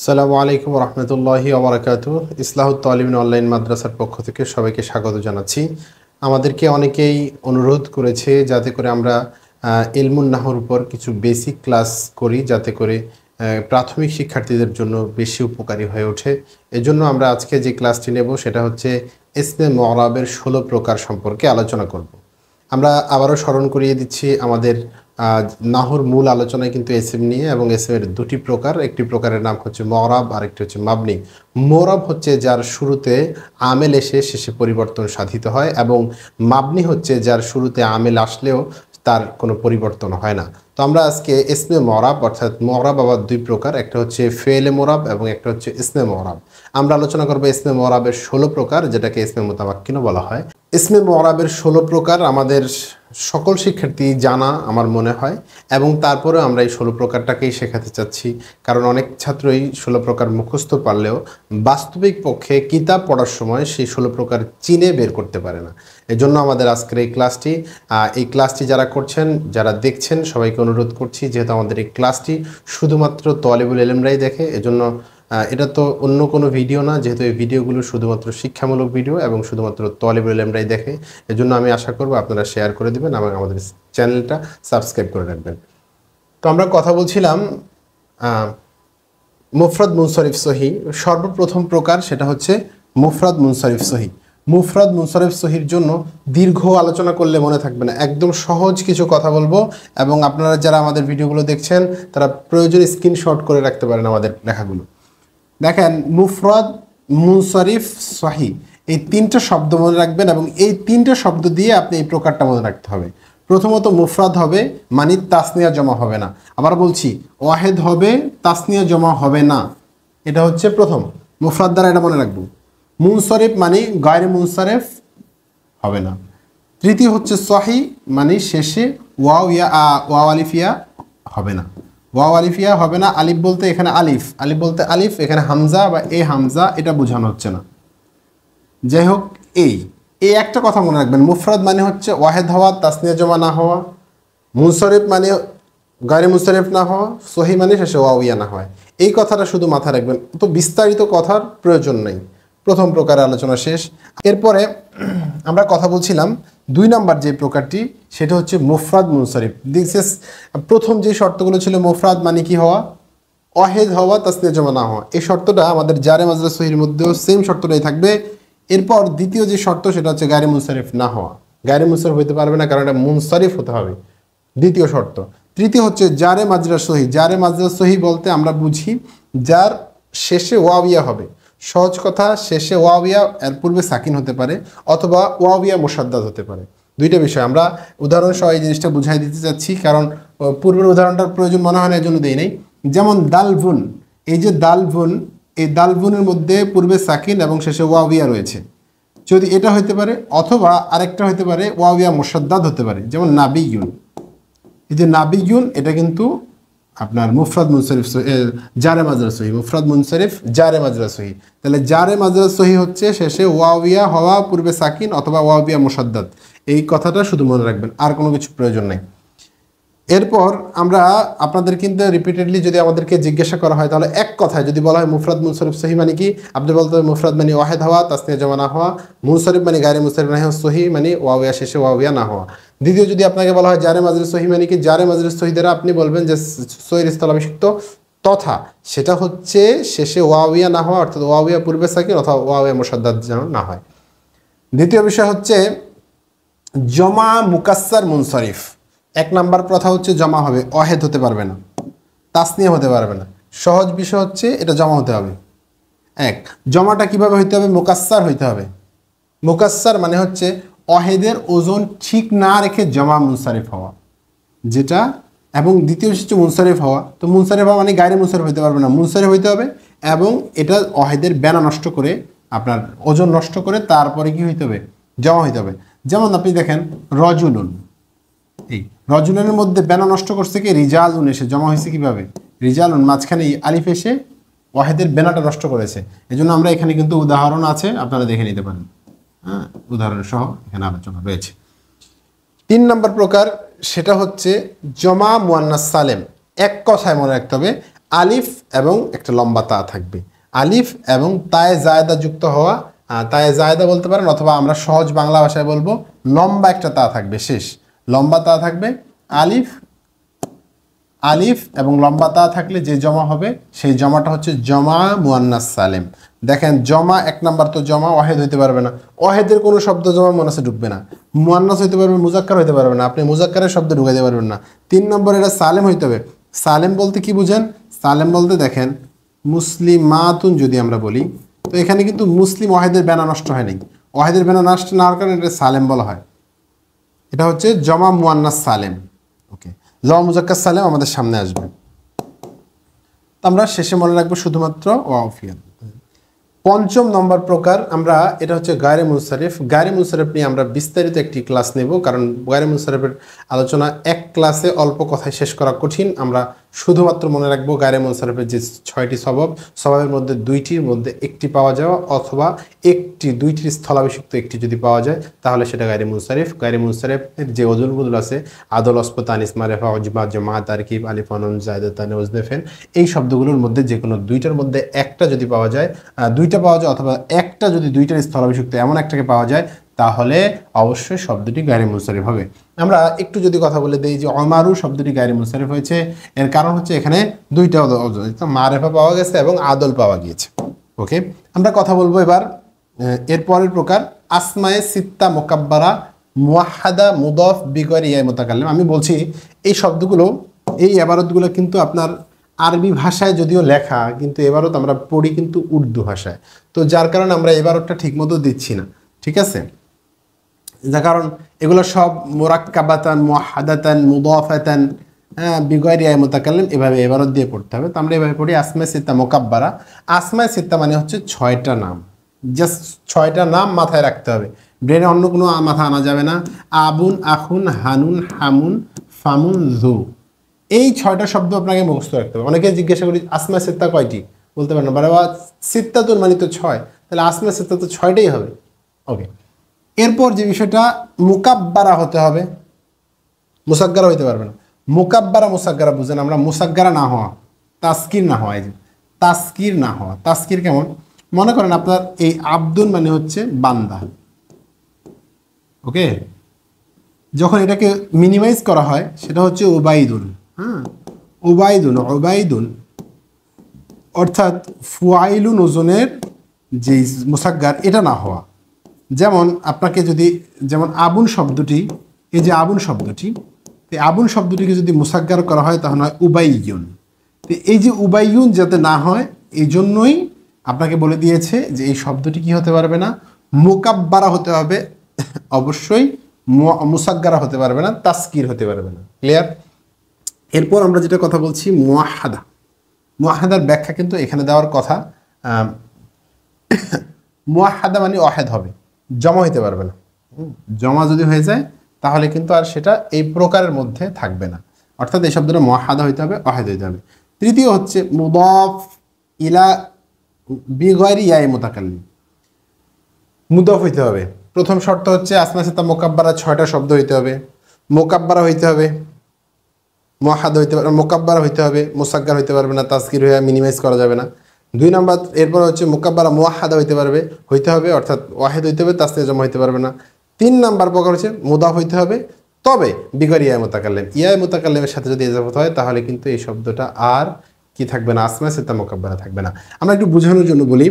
আসসালামু আলাইকুম রহমতুল্লাহি ওবরাকাতুহ। ইসলাহুত তালিমিন অনলাইন মাদ্রাসার পক্ষ থেকে সবাইকে স্বাগত জানাচ্ছি। আমাদেরকে অনেকেই অনুরোধ করেছে যাতে করে আমরা ইলমুন নাহর উপর কিছু বেসিক ক্লাস করি, যাতে করে প্রাথমিক শিক্ষার্থীদের জন্য বেশি উপকারী হয়ে ওঠে। এজন্য আমরা আজকে যে ক্লাসটি নেব সেটা হচ্ছে ইসমে মুআরাবের 16 প্রকার সম্পর্কে আলোচনা করব। আমরা আবারও স্মরণ করিয়ে দিচ্ছি, আমাদের নাহর মূল আলোচনায় কিন্তু এসএম নিয়ে, এবং এসএমের দুটি প্রকার। একটি প্রকারের নাম হচ্ছে মুআরাব আর একটি হচ্ছে মাবনি। মুআরাব হচ্ছে যার শুরুতে আমেল এসে শেষে পরিবর্তন সাধিত হয়, এবং মাবনি হচ্ছে যার শুরুতে আমেল আসলেও তার কোনো পরিবর্তন হয় না। তো আমরা আজকে ইসমে মুআরাব অর্থাৎ মুআরাব আবার দুই প্রকার, একটা হচ্ছে ফেলে মুআরাব এবং একটা হচ্ছে ইসমে মুআরাব। আমরা আলোচনা করবো ইসমে মুআরাবের 16 প্রকার, যেটাকে ইসমে মুতামাক্কিনও বলা হয়। ইসমে মুআরাবের 16 প্রকার আমাদের সকল শিক্ষার্থী জানা আমার মনে হয়, এবং তারপরে আমরা এই 16 প্রকারটাকেই শেখাতে চাচ্ছি, কারণ অনেক ছাত্রই 16 প্রকার মুখস্থ পারলেও বাস্তবিক পক্ষে কিতাব পড়ার সময় সেই 16 প্রকার চিনে বের করতে পারে না। এজন্য আমাদের আজকের এই ক্লাসটি যারা করছেন, যারা দেখছেন, সবাইকে অনুরোধ করছি, যেহেতু আমাদের এই ক্লাসটি শুধুমাত্র তলিবুল ইলমরাই দেখে, এজন্য এটা তো অন্য কোনো ভিডিও না, যেহেতু এই ভিডিওগুলো শুধুমাত্র শিক্ষামূলক ভিডিও এবং শুধুমাত্র তলিবুল ইলমরাই দেখে। এজন্য আমি আশা করব আপনারা শেয়ার করে দেবেন এবং আমাদের চ্যানেলটা সাবস্ক্রাইব করে রাখবেন। তো আমরা কথা বলছিলাম মুফরাদ মুনসারিফ সহি। সর্বপ্রথম প্রকার সেটা হচ্ছে মুফরাদ মুনসারিফ সহি। মুফরাদ মুনসারিফ সহির জন্য দীর্ঘ আলোচনা করলে মনে থাকবে না, একদম সহজ কিছু কথা বলবো, এবং আপনারা যারা আমাদের ভিডিওগুলো দেখছেন তারা প্রয়োজনে স্ক্রিনশট করে রাখতে পারেন আমাদের লেখাগুলো। দেখেন, মুফরাদ মুনসারিফ সহি, এই তিনটা শব্দ মনে রাখবেন, এবং এই তিনটা শব্দ দিয়ে আপনি এই প্রকারটা মনে রাখতে হবে। প্রথমত মুফরাদ হবে, মানে তাসনিয়া জমা হবে না। আবার বলছি, ওয়াহেদ হবে, তাসনিয়া জমা হবে না। এটা হচ্ছে প্রথম মুফরাদ, দ্বারা এটা মনে রাখবো। মুনসারিফ মানে গায়রে মুনসারিফ হবে না। তৃতীয় হচ্ছে সহি, মানে শেষে ওয়াও আলিফিয়া হবে না। ওয়াও আলিফিয়া হবে না। আলিফ বলতে এখানে আলিফ, আলিফ বলতে আলিফ, এখানে হামজা বা এ হামজা, এটা বোঝানো হচ্ছে না। যাই হোক, এই একটা কথা মনে রাখবেন, মুফরাদ মানে হচ্ছে ওয়াহেদ হওয়া, তাসনিয়া জমা না হওয়া। মুনসারিফ মানে গায়রে মুনসারিফ না হওয়া। সহি মানে শেষে ওয়াওয়া না হয়। এই কথাটা শুধু মাথায় রাখবেন, তো বিস্তারিত কথার প্রয়োজন নেই। প্রথম প্রকারের আলোচনা শেষ। এরপরে আমরা কথা বলছিলাম 2 নম্বর যে প্রকারটি, সেটা হচ্ছে মুফরাদ মুনসারিফ। প্রথম যে শর্তগুলো ছিল, মুফরাদ মানে কি হওয়া, ওয়াহেদ হওয়া, তাসনিয়া জমা না হওয়া। এই শর্তটা আমাদের জারে মাজরা সহির মধ্যেও সেম শর্তটাই থাকবে। এরপর দ্বিতীয় যে শর্ত সেটা হচ্ছে গায়রে মুনসারিফ না হওয়া। গায়রে মুনসারিফ হইতে পারবে না, কারণ এটা মুনসারিফ হতে হবে, দ্বিতীয় শর্ত। তৃতীয় হচ্ছে জারে মাজরা সহি। জারে মাজরা সহি বলতে আমরা বুঝি যার শেষে ওয়াবিয়া হবে। সহজ কথা, শেষে ওয়াবিয়া, এর পূর্বে সাকিন হতে পারে, অথবা ওয়াবিয়া মুশাদ্দাদ হতে পারে। দুইটা বিষয় আমরা উদাহরণ সহ এই জিনিসটা বুঝাই দিতে চাচ্ছি, কারণ পূর্বের উদাহরণটার প্রয়োজন মনে হয় না, এই জন্য দেই নাই। যেমন দালভুন, এই যে দালভুন, এই দালভুনের মধ্যে পূর্বে সাকিন এবং শেষে ওয়াবিয়া রয়েছে। যদি এটা হইতে পারে, অথবা আরেকটা হইতে পারে ওয়াবিয়া মুশাদ্দাদ হতে পারে, যেমন নাবিয়ুন। এই যে নাবিয়ুন, এটা কিন্তু আপনার মুফরাদ মুনসারিফ জারে মাজরা সহি। মুফরাদ মুনসারিফ জারে মাজরা সহি। তাহলে জারে মাজরা সহি হচ্ছে শেষে ওয়াবিয়া হওয়া, পূর্বে সাকিন অথবা ওয়াবিয়া মুশাদ্দাদ। এই কথাটা শুধু মনে রাখবেন, আর কোনো কিছু প্রয়োজন নেই। এরপর আমরা আপনাদের কিন্তু রিপিটেডলি যদি আমাদেরকে জিজ্ঞাসা করা হয়, তাহলে এক কথায় যদি বলা হয় মুফরাদ মুনসারিফ সহি মানে কি, আপনি বলতে হবে মুফরাদ মানে ওয়াহেদ হওয়া, তাসনিয়া জমা না হওয়া। মুনসারিফ মানে গায়রে মুনসারিফ না হওয়া। সহি মানে ওয়াবিয়া শেষে ওয়াবিয়া না হওয়া। দ্বিতীয় যদি আপনাকে বলা হয় জারে মাজরা সহি মানে কি, জারে মাজরা সহি দ্বারা আপনি বলবেন যে সহির স্থলাভিষিক্ত তথা, সেটা হচ্ছে শেষে ওয়াবিয়া না হওয়া, অর্থাৎ ওয়াবিয়া পূর্বে সাকিন অথবা ওয়াবিয়া মুশাদ্দাদ যেন না হয়। দ্বিতীয় বিষয় হচ্ছে জমা মুকাসসার মুনসারিফ। 1 নাম্বার কথা হচ্ছে জমা হবে, ওয়াহেদ হতে পারবে না, তাসনিয়া হতে পারবে না। সহজ বিষয় হচ্ছে এটা জমা হতে হবে। জমাটা কিভাবে হইতে হবে, মুকাসসার হইতে হবে। মুকাসসার মানে হচ্ছে ওয়াহেদের ওজন ঠিক না রেখে জমা মুনসারিফ হওয়া, যেটা। এবং দ্বিতীয় হচ্ছে মুনসারিফ হওয়া। তো মুনসারিফ হওয়া মানে গায়রে মুনসারিফ হইতে পারবে না, মুনসারিফ হইতে হবে, এবং এটা ওয়াহেদের বেনা নষ্ট করে, আপনার ওজন নষ্ট করে তারপরে কি হইতে হবে, জমা হইতে হবে। যেমন আপনি দেখেন রজুলুন, এই রজুলুনের মধ্যে বেনা নষ্ট করছে কি, রিজালুন এসে জমা হয়েছে কিভাবে, রিজালুন, মাঝখানে আলিফ এসে ওয়াহেদের বেনাটা নষ্ট করেছে। এই জন্য আমরা এখানে কিন্তু উদাহরণ আছে, আপনারা দেখে নিতে পারেন। হ্যাঁ, উদাহরণ সহ এখানে আলোচনা রয়েছে। 3 নম্বর প্রকার সেটা হচ্ছে জমা মুয়ান্নাস সালেম। এক কথায় মনে রাখতে হবে, আলিফ এবং একটা লম্বা তা থাকবে, আলিফ এবং তায়ে জায়দা যুক্ত হওয়া, তায়ে জায়দা বলতে পারেন, অথবা আমরা সহজ বাংলা ভাষায় বলবো লম্বা একটা তা থাকবে, শেষ লম্বা তা থাকবে। আলিফ আলিফ এবং লম্বা তা থাকলে যে জমা হবে সেই জমাটা হচ্ছে জমা মুয়ান্নাস সালেম। দেখেন জমা এক নাম্বার তো জমা ওয়াহেদ হইতে পারবে না, ওয়াহেদের কোনো শব্দ জমা মুয়ান্নাসে ঢুকবে না। মুয়ান্নাস হইতে পারবে, মুজাক্কার হইতে পারবে না, আপনি মুজাক্কারের শব্দ ঢুকাইতে পারবেন না। 3 নম্বর এটা সালেম হইতে হবে। সালেম বলতে কি বুঝেন? সালেম বলতে দেখেন মুসলিমাতুন যদি আমরা বলি, তো এখানে কিন্তু মুসলিম ওয়াহেদের বেনা নষ্ট হয় নাই, ওয়াহেদের বেনা নষ্ট না হওয়ার কারণে এটা সালেম বলা হয়। এটা হচ্ছে জমা মুয়ান্নাস সালেম। ওকে, জমা মুজাক্কার সালেম আমাদের সামনে আসবে। তো আমরা শেষে মনে রাখবো শুধুমাত্র ওয়াফিয়ান। 5ম নম্বর প্রকার আমরা, এটা হচ্ছে গায়রে মুনসারিফ। গায়রে মুনসারিফ নিয়ে আমরা বিস্তারিত একটি ক্লাস নেব, কারণ গায়রে মুনসারিফের আলোচনা এক ক্লাসে অল্প কথায় শেষ করা কঠিন। আমরা শুধুমাত্র মনে রাখবো গায়রে মুনসারিফের যে 6টি স্বভাবের মধ্যে 2টির মধ্যে একটি পাওয়া যাওয়া, অথবা 2টির স্থলাভিষিক্ত একটি যদি পাওয়া যায় তাহলে সেটা গায়রে মুনসারিফ। গায়রে মুনসারিফের যে ওজনগুলো আছে আদল, অসফ, তানিস, মারিফা, উজমা, জামা, তারকিব, আলিফ, নুন, যায়েদ, তানে, ওজনেফেন, এই শব্দগুলোর মধ্যে যে কোনো 2টার মধ্যে একটা যদি পাওয়া যায়, 2টা পাওয়া যায়, অথবা একটা যদি 2টার স্থলাভিষিক্ত এমন একটাকে পাওয়া যায়, তাহলে অবশ্যই শব্দটি গায়রে মুনসারিফ হবে। আমরা একটু যদি কথা বলে দিই যে অমারু শব্দটি গায়রে মুনসারিফ হয়েছে, এর কারণ হচ্ছে এখানে 2টা মারেফা পাওয়া গেছে এবং আদল পাওয়া গিয়েছে। ওকে, আমরা কথা বলবো এবার এর পরের প্রকার আসমায়ে সিত্তা মুকাব্বারা মুওয়াহ্হাদা মুদাফ বিগয়রি ইয়া মুতাকাল্লিম। আমি বলছি এই শব্দগুলো, এই ইবারতগুলো কিন্তু আপনার আরবি ভাষায় যদিও লেখা, কিন্তু এবারত আমরা পড়ি কিন্তু উর্দু ভাষায়, তো যার কারণে আমরা এবারতটা ঠিকমতো দিচ্ছি না, ঠিক আছে? যার কারণ এগুলো সব মুরাক্কাবাতান, মুওয়াহ্হাদাতান, মুদাফাতান, বিগয়রি ইয়া মুতাকাল্লিম, এভাবে এবারত দিয়ে পড়তে হবে। তো আমরা এভাবে পড়ি আসমায়ে সিত্তা মুকাব্বারা। আসমায়ে সিত্তা মানে হচ্ছে 6টা নাম, জাস্ট 6টা নাম মাথায় রাখতে হবে, ব্রেনে অন্য কোনো মাথা আনা যাবে না। আবুন, আখুন, হানুন, হামুন, ফামুন, জু, এই 6টা শব্দ আপনাকে মুখস্থ রাখতে হবে। অনেকে জিজ্ঞাসা করি আসমায়ে সিত্তা কয়টি, বলতে পারেন না, বাবা সিত্তাতুন মানে তো 6, তাহলে আসমায়ে সিত্তা তো 6টাই হবে। ওকে, এরপর যে বিষয়টা মুকাব্বারা হতে হবে, মুসাগ্গারা হইতে পারবে না। মুকাব্বারা মুসাগ্গারা বুঝেন, আমরা মুসাগ্গারা না হওয়া, তাস্কির না হওয়া, এই যে তাস্কির না হওয়া। তাস্কির কেমন? মনে করেন আপনার এই আব্দুন মানে হচ্ছে বান্দা, ওকে, যখন এটাকে মিনিমাইজ করা হয় সেটা হচ্ছে ওবাইদুন। হ্যাঁ, ওবাইদুন, ওবাইদুন অর্থাৎ ফুয়াইলুন ওজনের যে মুসাগ্গার, এটা না হওয়া। যেমন আপনাকে যদি, যেমন আবুন শব্দটি, এই যে আবুন শব্দটি, এই আবুন শব্দটিকে যদি মুসাগ্গার করা হয় তাহলে হয় উবাইয়ুন। তো এই যে উবাইয়ুন যাতে না হয়, এই জন্যই আপনাকে বলে দিয়েছে যে এই শব্দটি কি হতে পারবে না, মুকাব্বারা হতে হবে, অবশ্যই মুসাগ্গারা হতে পারবে না, তাস্কির হতে পারবে না। ক্লিয়ার? এরপর আমরা যেটা কথা বলছি মুওয়াহ্হাদা। মুওয়াহ্হাদার ব্যাখ্যা কিন্তু এখানে দেওয়ার কথা। মুওয়াহ্হাদা মানে ওয়াহেদ হবে, জমা হইতে পারবে না। জমা যদি হয়ে যায় তাহলে কিন্তু আর সেটা এই প্রকারের মধ্যে থাকবে না, অর্থাৎ এই শব্দটা মুওয়াহ্হাদা হইতে হবে, ওয়াহেদ হইতে হবে। তৃতীয় হচ্ছে মুদাফ ইলা বিগয়রি ইয়া মুতাকাল্লিম, মুদাফ হইতে হবে। প্রথম শর্ত হচ্ছে আসমায়ে সিত্তা মুকাব্বারা 6টা শব্দ হইতে হবে, মুকাব্বারা হইতে হবে, মুওয়াহ্হাদ হইতে পারবে, মুকাব্বারা হইতে হবে, মুসাগ্গার হইতে পারবে না, তাস্কির হয়ে মিনিমাইজ করা যাবে না। 2 নাম্বার, এরপর হচ্ছে মুকাব্বারা মুওয়াহ্হাদা হইতে হবে, অর্থাৎ ওয়াহেদ হইতে হবে, তাসনিয়া জমা হইতে পারবে না। 3 নাম্বার প্রকার হচ্ছে মুদাফ হইতে হবে, তবে বিগয়রি ইয়া মুতাকাল্লিম, ইয়া মুতাকাল্লিমের সাথে যদি ইজাফত হয় তাহলে কিন্তু এই শব্দটা আর কি থাকবে না, আসমায়ে সিত্তা মুকাব্বারা থাকবে না। আমরা একটু বোঝানোর জন্য বলি,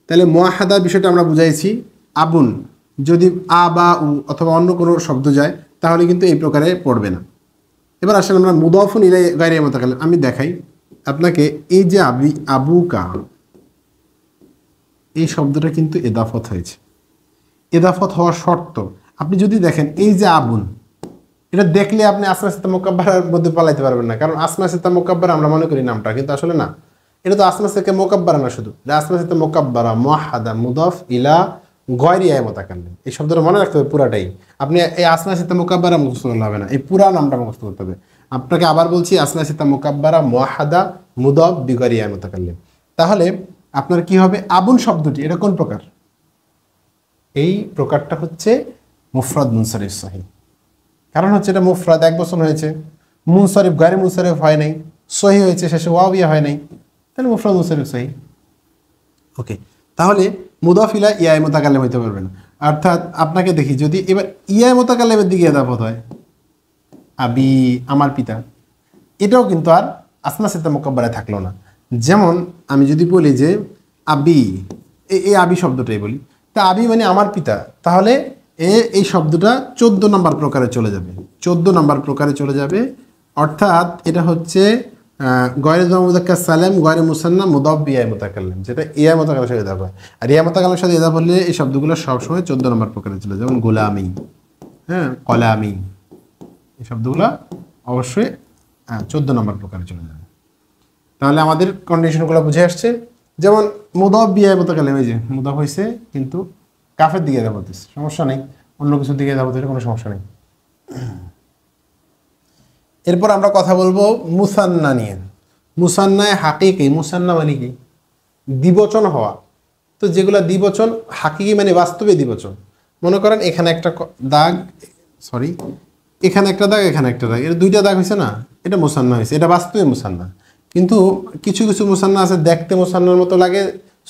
তাহলে মুওয়াহ্হাদার বিষয়টা আমরা বুঝাইছি। আবুন যদি আ বা উ অথবা অন্য কোনো শব্দ যায় তাহলে কিন্তু এই প্রকারে পড়বে না। এবার আসলে আমরা মুদাফুন ইলা গায়রি ইয়া মুতাকাল্লিম, আমি দেখাই আপনাকে। এই যে আবুকা, এই শব্দটা কিন্তু এদাফত হয়েছে। এদাফত হওয়ার শর্ত আপনি যদি দেখেন, এই যে আবুন, এটা দেখলে আপনি আসমায়ে সিত্তা মুকাব্বারার মধ্যে পালাইতে পারবেন না, কারণ আসমায়ে সিত্তা মুকাব্বারা আমরা মনে করি নামটা, কিন্তু আসলে না, এটা তো আসমায়ে সিত্তা মুকাব্বারা না, শুধু এটা আসমায়ে সিত্তা মুকাব্বারা মুওয়াহ্হাদা মুদাফ ইলা গায়রি ইয়া মুতাকাল্লিম। এই শব্দটা মনে রাখতে হবে পুরাটাই। আপনি এই আসমায়ে সিত্তা মুকাব্বারা মুখস্থ করলে হবে না, এই পুরা নামটা মুখস্থ করতে হবে। আপনাকে আবার বলছি, আসমায়ে সিত্তা মুকাব্বারা মুওয়াহ্হাদা মুদাফ বিগয়রি ইয়া মুতাকাল্লিম। তাহলে আপনার কি হবে? আবুন শব্দটি এটা কোন প্রকার? এই প্রকারটা হচ্ছে মুফরাদ মুনসারিফ সহিহ। কারণ হচ্ছে এটা মুফরাদ, এক বচন হয়েছে, মুনসারিফ গায়রে মুনসারিফ হয় নাই, সহি হয়েছে, শেষে ওয়াও ইয়া হয় নাই, তাহলে মুফরাদ মুনসারিফ সহি। ওকে, তাহলে মুদাফ ইলা ইয়া মুতাকাল্লিম হইতে পারবে না। অর্থাৎ আপনাকে দেখি যদি এবার ইয়া মুতাকাল্লিমের দিকে ইদাফত হয়, আবি আমার পিতা, এটাও কিন্তু আর আসমা সিত্তা মুকাব্বারায় থাকলো না। যেমন আমি যদি বলি যে আবি, এই আবি শব্দটাই বলি, তা আবি মানে আমার পিতা, তাহলে এই শব্দটা 14 নম্বর প্রকারে চলে যাবে, 14 নম্বর প্রকারে চলে যাবে। অর্থাৎ এটা হচ্ছে গয়রে মুযাক্কার সালেম গয়রে মুসান্না মুদাফ বিয়া মুতাকাল্লিম, যেটা ইয়া মুতাকাল্লিমের সাথে ইদাফা হয়। আর ইয়া মুতাকাল্লিমের সাথে ইদাফা হলে এই শব্দগুলো সবসময় 14 নম্বর প্রকারে চলে যায়। যেমন গোলামি, হ্যাঁ, কলামি, এই শব্দগুলো অবশ্যই 14 নম্বর প্রকারে চলে যাবে। তাহলে আমাদের কন্ডিশনগুলো বুঝে আসছে। যেমন মুদাফ বিয়া মুতাকাল্লিম, এই যে মুদাফ হয়েছে কিন্তু কাফের দিকে ইদাফা হচ্ছে, সমস্যা নেই, অন্য কিছুর দিকে ইদাফা হলে কোনো সমস্যা নেই। এরপর আমরা কথা বলবো মুসান্না নিয়ে। মুসান্নায় হাকিকি, মুসান্না মানে কি? দ্বিবচন হওয়া। তো যেগুলো দ্বিবচন, হাকিকি মানে বাস্তবে দ্বিবচন। মনে করেন এখানে একটা দাগ, সরি এখানে একটা দাগ, এখানে একটা দাগ, এটা দুইটা দাগ হয়েছে না, এটা মুসান্না হয়েছে, এটা বাস্তবে মুসান্না। কিন্তু কিছু কিছু মুসান্না আছে দেখতে মুসান্নার মতো লাগে,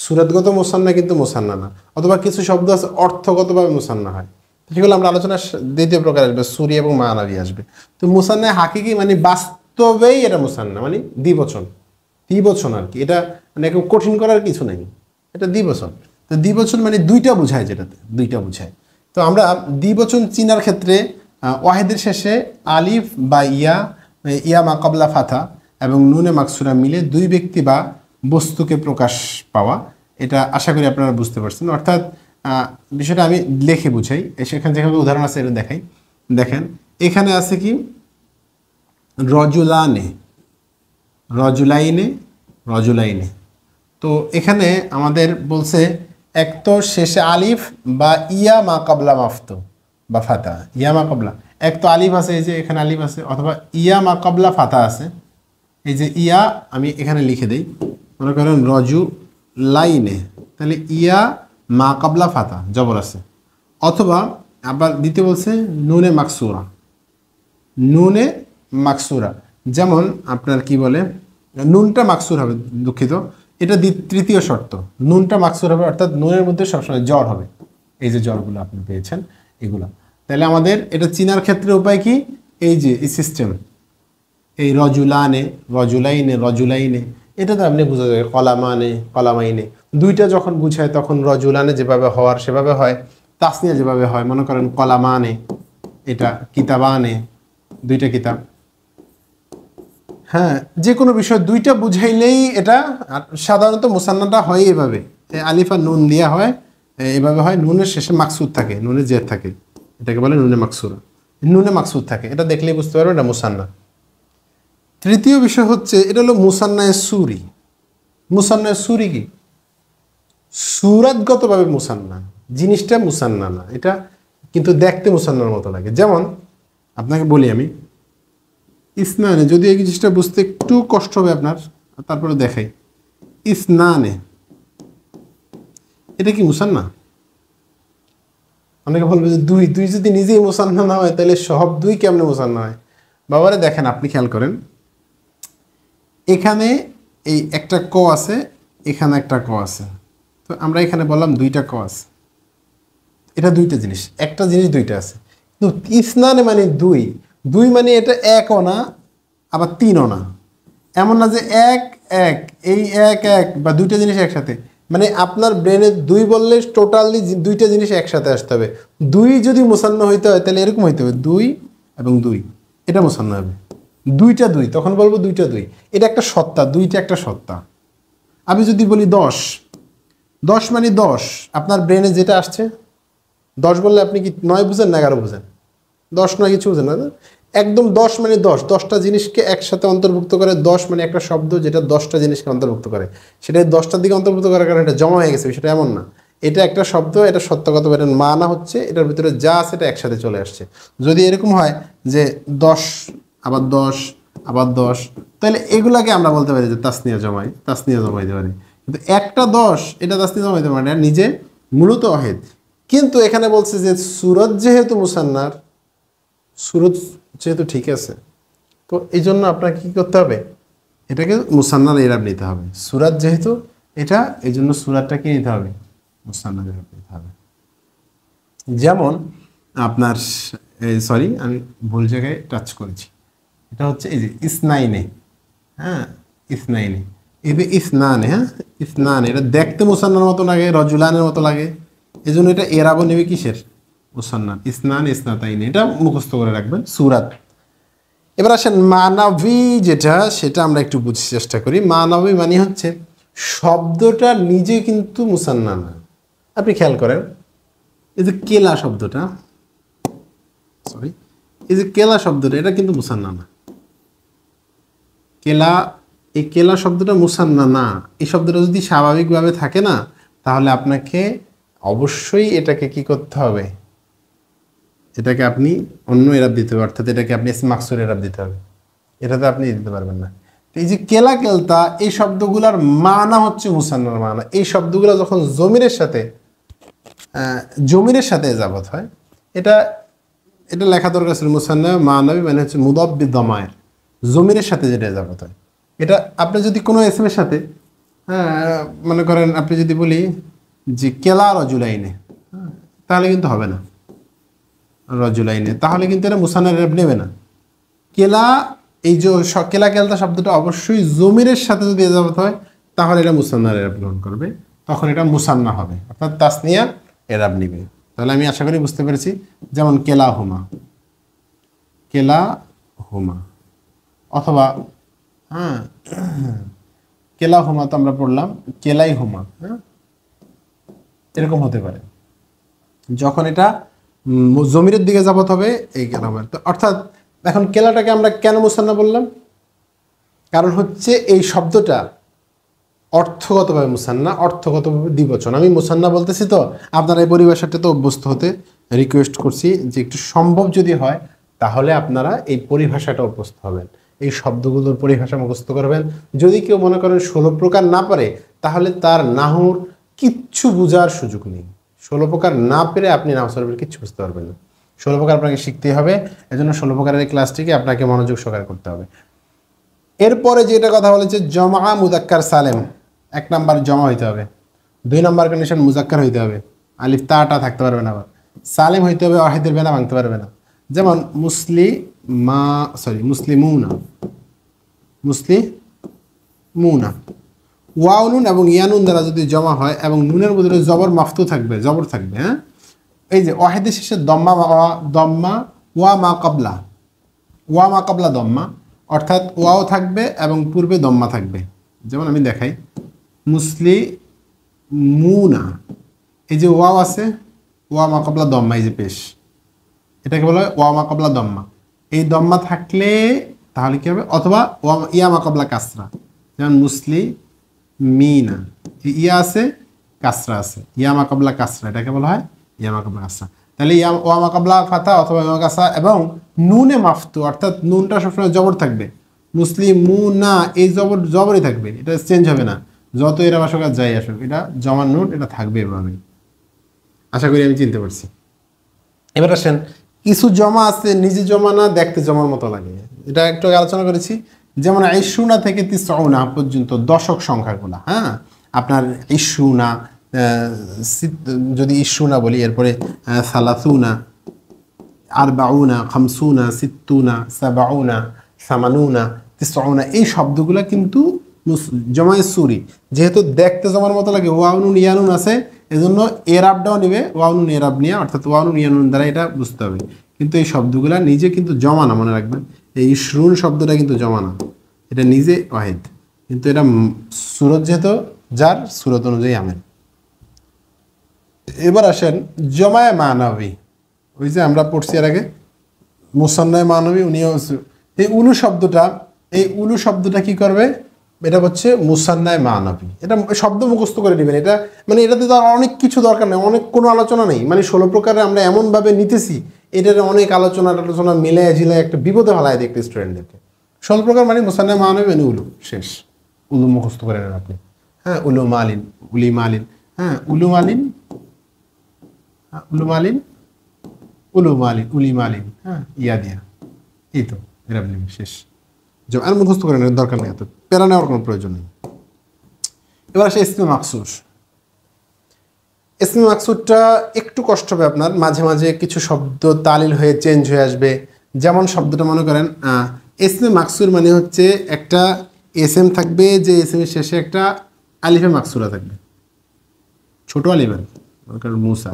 সুরাতগত মুসান্না কিন্তু মুসান্না না। অথবা কিছু শব্দ আছে অর্থগতভাবে মুসান্না হয়, সেগুলো আমরা আলোচনার দ্বিতীয় প্রকার আসবে, সুরি এবং মানাবি আসবে। তো মুসান্নায় হাকিকি মানে বাস্তবেই এটা মুসান্না, মানে দ্বিবচন, দ্বিবচন আর কি। এটা মানে একটু কঠিন করার কিছু নেই, এটা দ্বিবচন। তো দ্বিবচন মানে দুইটা বোঝায়, যেটাতে দুইটা বোঝায়। তো আমরা দ্বিবচন চিনার ক্ষেত্রে ওয়াহেদের শেষে আলিফ বা ইয়া মা কবলা ফাথা এবং নুনে মাকসুরা মিলে দুই ব্যক্তি বা বস্তুকে প্রকাশ পাওয়া, এটা আশা করি আপনারা বুঝতে পারছেন। অর্থাৎ বিষয়টা আমি লেখে বুঝাই, সেখানে যেভাবে উদাহরণ আছে এটা দেখাই। দেখেন এখানে আছে কি রজুলানে, রজুলাইনে, রজুলাইনে। তো এখানে আমাদের বলছে এক তো শেষে আলিফ বা ইয়া মা কাবলা মাফতো বা ফাতা, ইয়া মা কাবলা, এক তো আলিফ আছে, এই যে এখানে আলিফ আছে, অথবা ইয়া মা কাবলা ফাতা আছে। এই যে ইয়া আমি এখানে লিখে দেই, মনে করেন রজু লাইনে, তাহলে ইয়া মা কাবলা ফাতা জবর আছে। অথবা আবার দ্বিতীয় বলছে নুনে মাকসুরা, নুনে মাকসুরা, যেমন আপনার কি বলে নুনটা মাকসুর হবে, দুঃখিত, এটা তৃতীয় শর্ত, নুনটা মাকসুর হবে, অর্থাৎ নুনের মধ্যে সবসময় জ্বর হবে। এই যে জ্বরগুলো আপনি পেয়েছেন এগুলো, তাহলে আমাদের এটা চিনার ক্ষেত্রে উপায় কি? এই যে এই সিস্টেম, এই রজুলানে, রজুলাইনে, রজুলাইনে, এটা তো আপনি বোঝা যায়। কলামানে, কলামাইনে, দুইটা যখন বুঝায় তখন রজুলানে যেভাবে হওয়ার সেভাবে হয়, তাসনিয়া যেভাবে হয়, মনে করেন কলামানে, এটা কিতাবানে, দুইটা কিতাব। হ্যাঁ, যে কোনো বিষয় দুইটা বুঝাইলেই এটা, সাধারণত মুসান্নাটা হয় এভাবে, আলিফ আর নুন দেওয়া হয়, এভাবে হয়, নুনের শেষে মাকসুদ থাকে, নুনের জের থাকে, এটাকে বলে নুনে মাকসুরা, নুনে মাকসুদ থাকে, এটা দেখলেই বুঝতে পারবে এটা মুসান্না। তৃতীয় বিষয় হচ্ছে এটা হলো মুসান্নায়ে সুরি। মুসান্নায়ে সুরি কি? সুরাতগতভাবে মুসান্না, জিনিসটা মুসান্না না, এটা কিন্তু দেখতে মুসান্নার মতো লাগে। যেমন আপনাকে বলি আমি, ইসনানে, যদি এই জিনিসটা বুঝতে একটু কষ্ট হবে আপনার, তারপরে দেখাই। ইসনানে, এটা কি মুসান্না? অনেকে বলবে যে দুই, দুই যদি নিজেই মুসান্না না হয় তাহলে সব দুই কেমনে মুসান্না হয়? বাবারে দেখেন, আপনি খেয়াল করেন, এখানে এই একটা ক আছে, এখানে একটা ক আছে, তো আমরা এখানে বললাম দুইটা ক আছে, এটা দুইটা জিনিস, একটা জিনিস দুইটা আছে। কিন্তু ইসনানে মানে দুই, দুই মানে এটা একও না আবার তিনও না, এমন না যে এক এক, এই এক এক বা দুইটা জিনিস একসাথে, মানে আপনার ব্রেনে দুই বললে টোটালি দুইটা জিনিস একসাথে আসতে হবে। দুই যদি মুসান্না হইতে হয় তাহলে এরকম হইতে হবে, দুই এবং দুই, এটা মুসান্না হবে। দুইটা দুই, তখন বলবো দুইটা দুই, এটা একটা সত্তা, দুইটা একটা সত্তা। আমি যদি বলি 10, 10 মানে 10, আপনার ব্রেনে যেটা আসছে 10 বললে আপনি কি 9 বুঝেন না 11 বুঝেন? 10 নয় কিছু বুঝেন না, একদম 10 মানে 10, 10টা জিনিসকে একসাথে অন্তর্ভুক্ত করে। 10 মানে একটা শব্দ যেটা 10টা জিনিসকে অন্তর্ভুক্ত করে, সেটা 10টার দিকে অন্তর্ভুক্ত করার কারণে এটা জমা হয়ে গেছে, সেটা এমন না। এটা একটা শব্দ, এটা সত্যগত মানা হচ্ছে, এটার ভিতরে যা আছে এটা একসাথে চলে আসছে। যদি এরকম হয় যে 10 আবার 10 আবার 10, তাহলে এগুলাকে আমরা বলতে পারি যে তাসনিয়া জমাই, তাসনিয়া জমাইতে পারি। কিন্তু একটা 10 এটা তাসনিয়া জমাইতে পারে না, নিজে মূলত ওয়াহিদ। কিন্তু এখানে বলছে যে সুরত যেহেতু মুসান্নার, সুরত যেহেতু ঠিক আছে, তো এই জন্য আপনাকে কী করতে হবে? এটাকে মুসান্নার ইরাব নিতে হবে। সূরাত যেহেতু এটা, এই জন্য সূরাতটাকে নিতে হবে মুসান্নার ইরাব নিতে হবে। যেমন আপনার সরি, আমি ভুল জায়গায় টাচ করেছি। এটা হচ্ছে এই যে ইসনাইনে, হ্যাঁ ইসনাইনে, এই যে ইসনানে, হ্যাঁ ইসনানে, এটা দেখতে মুসান্নার মতো লাগে, রজুলানের মতো লাগে, এই জন্য এটা এরাবও নেবে কিসের? মুসান্নার। ইসনান ইসনাতাইনে, এটা মুখস্থ করে রাখবেন সূরাত। এবার আসেন মানাবী যেটা, সেটা আমরা একটু বুঝতে চেষ্টা করি। মানাবী মানে হচ্ছে শব্দটা নিজে কিন্তু মুসান্না না। আপনি খেয়াল করেন এই যে কেলা শব্দটা, সরি এই যে কেলা শব্দটা, এটা কিন্তু মুসান্না না। কেলা, এই কেলা শব্দটা মুসান্না না। এই শব্দটা যদি স্বাভাবিকভাবে থাকে না, তাহলে আপনাকে অবশ্যই এটাকে কি করতে হবে? এটাকে আপনি অন্য এরাব দিতে হবে, অর্থাৎ এটাকে আপনি মাকসুর এরাব দিতে হবে। এটাতে আপনি দিতে পারবেন না। তো এই যে কেলা কেলতা, এই শব্দগুলোর মানা হচ্ছে মুসান্নার মানা। এই শব্দগুলো যখন জমিরের সাথে এজাবত হয়, এটা এটা লেখা দরকার ছিল মুসান্না মানাবী, মানে হচ্ছে মুদাব্বি দমায়ের, জমিরের সাথে যেটা এজাবত হয়। এটা আপনি যদি কোনো এসএমের সাথে, মনে করেন আপনি যদি বলি যে কেলা রজুলাইনে, তাহলে কিন্তু হবে না রজুলাইনে, তাহলে কিন্তু এটা মুসান্নার এরাব নেবে না। কেলা, এই যে কেলা কেলতা শব্দটা অবশ্যই জমিরের সাথে যদি এজাবত হয়, তাহলে এটা মুসান্নার এরাব গ্রহণ করবে, তখন এটা মুসান্না হবে, অর্থাৎ তাসনিয়া এরাব নিবে। তাহলে আমি আশা করি বুঝতে পেরেছি। যেমন কেলা হুমা, কেলা হুমা, অথবা হ্যাঁ কেলা হুমা তো আমরা পড়লাম, কেলাই হুমা, হ্যাঁ এরকম হতে পারে। যখন এটা জমিরের দিকে যাবত হবে এই কেলা হুমা। তো অর্থাৎ এখন কেলাটাকে আমরা কেন মুসান্না বললাম? কারণ হচ্ছে এই শব্দটা অর্থগতভাবে মুসান্না, অর্থগতভাবে দ্বিবচন। আমি মুসান্না বলতেছি, তো আপনারা এই পরিভাষাটা তো অভ্যস্ত হতে রিকোয়েস্ট করছি যে একটু সম্ভব যদি হয় তাহলে আপনারা এই পরিভাষাটা অভ্যস্ত হবেন, এই শব্দগুলোর পরিভাষা মুখস্থ করবেন। যদি কেউ মনে করেন 16 প্রকার না পারে, তাহলে তার নাহুর কিচ্ছু বোঝার সুযোগ নেই। 16 প্রকার না পেরে আপনি নাহু সরফের কিচ্ছু বুঝতে পারবেন না। 16 প্রকার আপনাকে শিখতেই হবে, এজন্য 16 প্রকারের এই ক্লাসটিকে আপনাকে মনোযোগ সহকারে করতে হবে। এরপরে যেটা কথা বলেছে জমা মুজাক্কার সালেম, 1 নাম্বার জমা হইতে হবে, 2 নাম্বার কন্ডিশন মুজাক্কার হইতে হবে, আলিফ তাটা থাকতে পারবে না, আবার সালেম হইতে হবে, ওয়াহিদের বেলা ভাঙতে পারবে না। যেমন মুসলিমুনা, মুসলিমুনা, ওয়াও নুন এবং ইয়ানুন দ্বারা যদি জমা হয় এবং নুনের বদলে জবর মাফতু থাকবে, জবর থাকবে, হ্যাঁ এই যে ওয়াহিদের শেষে দম্মা, ওয়া মা কাবলা দম্মা, অর্থাৎ ওয়াও থাকবে এবং পূর্বে দম্মা থাকবে। যেমন আমি দেখাই, মুসলিমুনা, এই যে ওয়াও আছে, ওয়া মা কাবলা দম্মা, এই যে পেশ, এটাকে বলা হয় ওয়া মা কাবলা দম্মা। এই দম্মা থাকলে তাহলে কি হবে? অথবা ইয়া মা কাবলা কাসরা, যেমন মুসলিমিনা, ইয়া আছে কাসরা আছে, ইয়া মা কাবলা কাসরা, এটাকে বলা হয় ইয়া মা কাবলা কাসরা। তাহলে ওয়া মা কাবলা ফাতা অথবা ইয়া মা কাসরা, এবং নুনে মাফতু, অর্থাৎ নুনটা সবসময় জবর থাকবে। মুসলিমুনা, এই জবরই থাকবে, এটা চেঞ্জ হবে না, যত এরা আসুক আর যাই আসুক, এটা জমার নুন, এটা থাকবে এভাবে। আশা করি আমি চিনতে পারছি। এবার আসেন, কিছু জমা আছে নিজে জমা না, দেখতে জমার মতো লাগে, এটা একটু আলোচনা করেছি। যেমন ইশুনা থেকে তিসউনা পর্যন্ত দশক সংখ্যাগুলা, হ্যাঁ আপনার ইশুনা, যদি ইশুনা বলি, এরপরে সালাসুনা, আরবাউনা, খামসুনা, সিত্তুনা, সাবাউনা, সামানুনা, তিসউনা, এই শব্দগুলা কিন্তু জমায়ে সুরি, যেহেতু দেখতে জমার মতো লাগে, ওয়াউনুন ইয়ানুন আছে, এজন্য এরাবটাও নেবে ওয়াউনুন এরাব নিয়ে, অর্থাৎ ওয়াউনুন ইয়ানুন দ্বারা এটা বুঝতে হবে। কিন্তু এই শব্দগুলা নিজে কিন্তু জমা না, মনে রাখবেন, এই ইশরুন শব্দটা কিন্তু জমা না, এটা নিজে ওয়াহিদ, কিন্তু এটা সুরত যেহেতু যার, সুরত অনুযায়ী আমেন। এবার আসেন জমায়ে মানবী, ওই যে আমরা পড়ছি এর আগে মুসান্নায়ে মানবী, উনিও এই উলু শব্দটা কি করবে? এটা হচ্ছে মুসান্নায়ে মানবী, এটা শব্দ মুখস্থ করে নেবেন। এটা মানে এটাতে তো আর অনেক কিছু দরকার নেই, অনেক কোনো আলোচনা নেই, মানে 16 প্রকারে আমরা এমনভাবে নিতেছি, এটার অনেক আলোচনা মিলায় ঝিলায় একটা বিপদে ফেলায় দেখতে স্টুডেন্টদেরকে। 16 প্রকার মানে মুসান্নায়ে মানবী মানে উলু, শেষ, উলু মুখস্থ করে নেন আপনি। হ্যাঁ উলু মালিন, উলি মালিন, হ্যাঁ উলু মালিন, উলি মালিন, হ্যাঁ ইয়া দিয়া, এই তো এরা শেষ। আর মুখস্থ করে নেওয়ার দরকার নেই এত। প্যারা নেওয়ার কোনো প্রয়োজন নেই। এবার আসে ইসমে মাকসুর। ইসমে মাকসুরটা একটু কষ্ট হবে আপনার, মাঝে মাঝে কিছু শব্দ তালিল হয়ে চেঞ্জ হয়ে আসবে। যেমন শব্দটা মনে করেন ইসমে মাকসুর মানে হচ্ছে একটা এসএম থাকবে, যে এসএম এর শেষে একটা আলিফে মাকসুরা থাকবে, ছোট আলিফ আর কি, মনে করেন মুসা,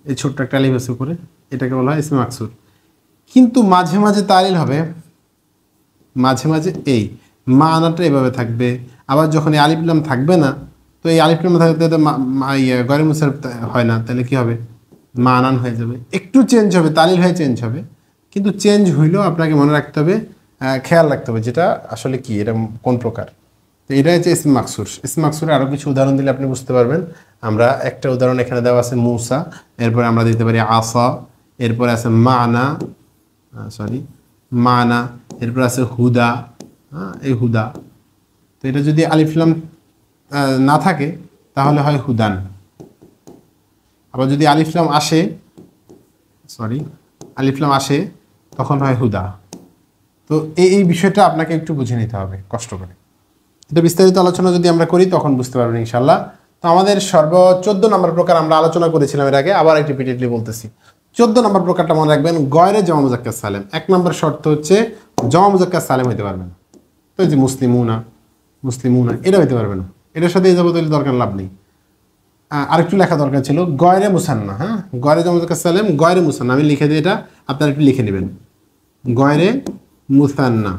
এই ছোট্ট একটা আলিফ আছে উপরে, এটাকে বলা হয় ইসমে মাকসুর। কিন্তু মাঝে মাঝে তালিল হবে, মাঝে মাঝে এই মানাটা এভাবে থাকবে। আবার যখন এই আলিফ লাম থাকবে না, তো এই আলিফ লাম থাকতে তো গয়রে মুনসারিফ হয় না, তাহলে কি হবে, মানান হয়ে যাবে, একটু চেঞ্জ হবে, তালিল হয়ে চেঞ্জ হবে। কিন্তু চেঞ্জ হইলেও আপনাকে মনে রাখতে হবে, খেয়াল রাখতে হবে যেটা আসলে কি, এটা কোন প্রকার। তো এটা হচ্ছে ইসমে মাকসুর। ইসমে মাকসুরের আরও কিছু উদাহরণ দিলে আপনি বুঝতে পারবেন। আমরা একটা উদাহরণ এখানে দেওয়া আছে মুসা, এরপরে আমরা দিতে পারি আসা, এরপরে আছে মানা, মানা, এরপর আছে হুদা, এই হুদা। তো এটা যদি আলিফ লাম না থাকে তাহলে হয় হুদান। আবার যদি আলিফ লাম আসে, আলিফ লাম আসে তখন হয় হুদা। তো এই বিষয়টা আপনাকে একটু বুঝে নিতে হবে কষ্ট করে। এটা বিস্তারিত আলোচনা যদি আমরা করি তখন বুঝতে পারবেন ইনশাল্লাহ। তো আমাদের 14 নম্বর প্রকার আমরা আলোচনা করেছিলাম এর আগে, আবার একটু রিপিটেডলি বলতেছি। 14 নম্বর প্রকারটা মনে রাখবেন, গয়রে জামা মুজাক্কার সালেম। 1 নম্বর শর্ত হচ্ছে জামা মুজাক্কার সালেম হইতে পারবে না। তো এই যে মুসলিমুনা, এটা হইতে পারবে না, এটার সাথে এই যাবতীয় দরকার লাভ নেই। আরেকটু লেখা দরকার ছিল গয়রে মুসান্না। হ্যাঁ, গয়রে জামা মুজাক্কার সালেম, গয়রে মুসান্না, আমি লিখে দিই, এটা আপনারা একটু লিখে নেবেন, গয়রে মুসান্না।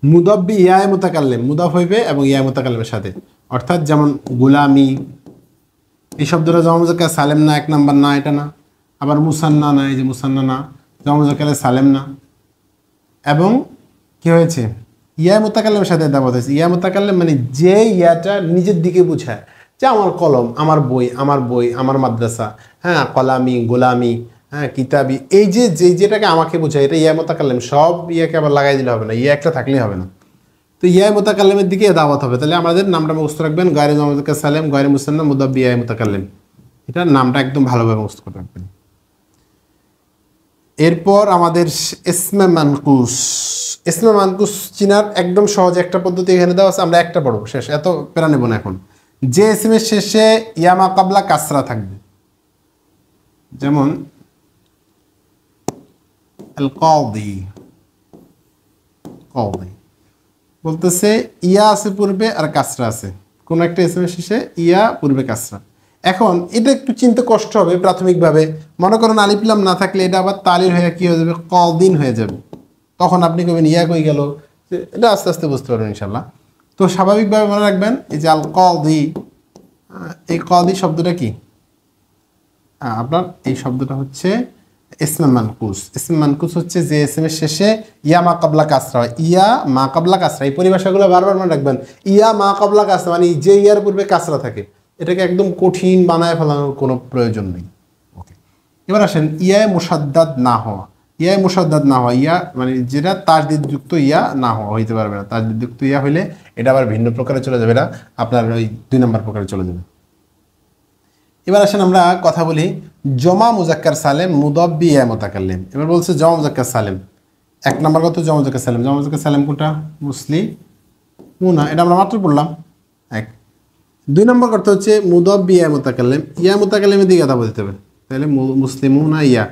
মুদাব্বি ইয়ায় মুতাকাল্লিম, মুদাফ হইবে এবং ইয়ায় মুতাকাল্লিমের সাথে, অর্থাৎ যেমন গুলামি, এই শব্দটা জামা মুজাক্কার সালেম না, 1 নাম্বার না, এটা না। আবার মুসান্না না, এই যে মুসান্না না, জামা মুজাক্কার সালেম না। এবং কি হয়েছে, ইয়া মুতাকাল্লিমের সাথে দাওয়াত হয়েছে। ইয়া মুতাকাল্লিম মানে যে ইয়াটা নিজের দিকে বোঝায়, যে আমার কলম, আমার বই, আমার মাদ্রাসা, হ্যাঁ, কলামি, গোলামি, হ্যাঁ, কিতাবি, এই যে যেটাকে আমাকে বোঝায়, এটা ইয়া মুতাকাল্লিম। সব ইয়াকে আবার লাগাই দিলে হবে না, ইয়া একটা থাকলেই হবে না। তো ইয়া মুতাকাল্লিমের দিকে দাওয়াত হবে। তাহলে আমাদের নামটা মুখস্থ রাখবেন, গয়রে জামা মুজাক্কার সালেম, গয়রে মুসান্না, মুদাব্বি ইয়া মুতাকাল্লিম। এটা নামটা একদম ভালোভাবে মুখস্থ করে রাখবেন। এরপর আমাদের ইসমে মানকুস। ইসমে মানকুস চিনার একদম সহজ একটা পদ্ধতি এখানে দেওয়া আছে, আমরা একটা পড়বো, শেষ, এত পেরা নেব না এখন। যে ইসমের শেষে ইয়া মা কাবলা কাসরা থাকবে, যেমন আল কাদি, বলতেছে ইয়া আছে পূর্বে আর কাসরা আছে, কোন একটা ইসমের শেষে ইয়া পূর্বে কাসরা। এখন এটা একটু চিনতে কষ্ট হবে প্রাথমিকভাবে। মনে করেন আলিফ লাম না থাকলে এটা আবার তালির হয়ে কি হয়ে যাবে, কদিন হয়ে যাবে। তখন আপনি কবেন ইয়া কই গেল, এটা আস্তে আস্তে বুঝতে পারবেন ইনশাল্লাহ। তো স্বাভাবিকভাবে মনে রাখবেন, এই যে আল কদি, এই কদি শব্দটা কি, আপনার এই শব্দটা হচ্ছে ইসমে মানকুস। ইসমে মানকুস হচ্ছে যে ইসমের শেষে ইয়া মা কাবলা কাসরা হয়, ইয়া মা কাবলা কাসরা। এই পরিভাষাগুলো বারবার মনে রাখবেন। ইয়া মা কাবলা কাসরা মানে যে ইয়ার পূর্বে কাসরা থাকে, এটাকে একদম কঠিন বানায় ফেলানোর কোনো প্রয়োজন নেই। ওকে, এবার আসেন ইয়ায় মুসাদ্দাদ না হওয়া। ইয়ায় মুসাদ্দাদ না হওয়া, ইয়া মানে যেটা তাসদিদযুক্ত ইয়া না হওয়া, হইতে পারবে না। তাসদিদযুক্ত ইয়া হইলে এটা আবার ভিন্ন প্রকারে চলে যাবে, এটা আপনার ওই 2 নম্বর প্রকারে চলে যাবে। এবার আসেন আমরা কথা বলি জমা মুজাক্কার সালেম, মুদাব্বি ইয়া মুতাকাল্লিম। এবার বলছে জমা মুজাক্কার সালেম, 1 নম্বর কত, জমা মুজাক্কার সালেম। জমা মুজাক্কার সালেম কোনটা, মুসলিমুনা, এটা আমরা মাত্র পড়লাম। 1 2 নম্বর করতে হচ্ছে মুদাব্বি ইয়া মুতাকাল্লিম, ইয়া মুতাকাল্লিমের দিকে দাবা দিতে হবে। তাহলে মুসলিমুনা ইয়া,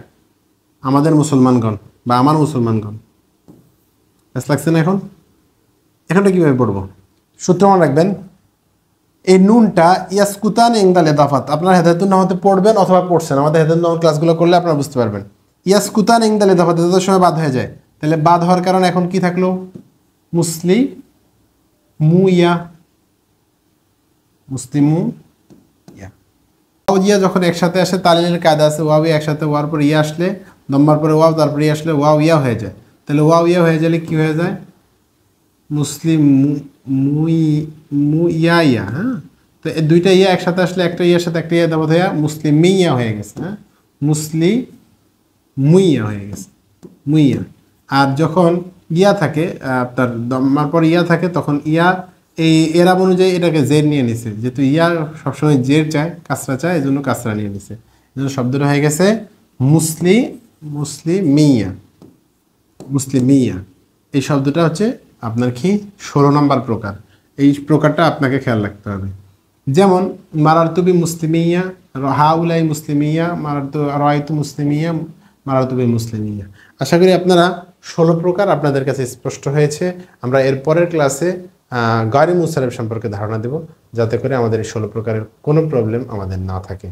আমাদের মুসলমানগণ বা আমার মুসলমানগণ। বেশ লাগছে না? এখনটা কীভাবে পড়বো, সূত্র মনে রাখবেন। এই নুনটা ইয়াসকুতান ইংদাল ইদাফাত, আপনারা হেদায়েতুন নাহতে পড়বেন অথবা পড়ছেন, আমাদের হেদায়েতুন নাহর ক্লাসগুলো করলে আপনারা বুঝতে পারবেন। ইয়াসকুতান ইংদাল ইদাফাত, এদের সময় বাদ হয়ে যায়। তাহলে বাদ হওয়ার কারণে এখন কি থাকলো, মুসলিমুইয়া, ওয়াও ইয়া যখন একসাথে আসে তালিলের কায়দা আছে, ওয়াও ইয়া একসাথে, ওয়ার পর ইয়া আসলে, দম্বার পরে ওয়াও, তারপরে ইয়া আসলে ওয়াও ইয়া হয়ে যায়। তাহলে ওয়াও ইয়া হয়ে গেলে কি হয়ে যায়, মুসলিম ইয়া ইয়া। হ্যাঁ, তো এই 2টা ইয়া একসাথে আসলে একটা ইয়ার সাথে একটা ইয়া দাবাত হয়ে মুসলিম মিয়া হয়ে গেছে। হ্যাঁ, মুসলিম মুইয়া হয়ে গেছে, মুইয়া। আর যখন ইয়া থাকে, আপনার দম্মার পর ইয়া থাকে, তখন ইয়া এই এরাব অনুযায়ী এটাকে জের নিয়ে নিছে, যেহেতু ইয়া সবসময় জের চায়, কাসরা চায়, এই জন্য কাসরা নিয়ে নিছে। এই জন্য শব্দটা হয়ে গেছে মুসলিমিয়া। এই শব্দটা হচ্ছে আপনার কি 16 নম্বর প্রকার। এই প্রকারটা আপনাকে খেয়াল রাখতে হবে। যেমন মারারতুবি মুসলিমিয়া, হাউলাই মুসলিমিয়া, রায়তু মুসলিমিয়া, মারারতুবি মুসলিমিয়া। আশা করি আপনারা 16 প্রকার আপনাদের কাছে স্পষ্ট হয়েছে। আমরা এর পরের ক্লাসে গায়রে মুনসারিফ সম্পর্কে ধারণা দেব, যাতে করে আমাদের এই 16 প্রকারের কোনো প্রবলেম আমাদের না থাকে।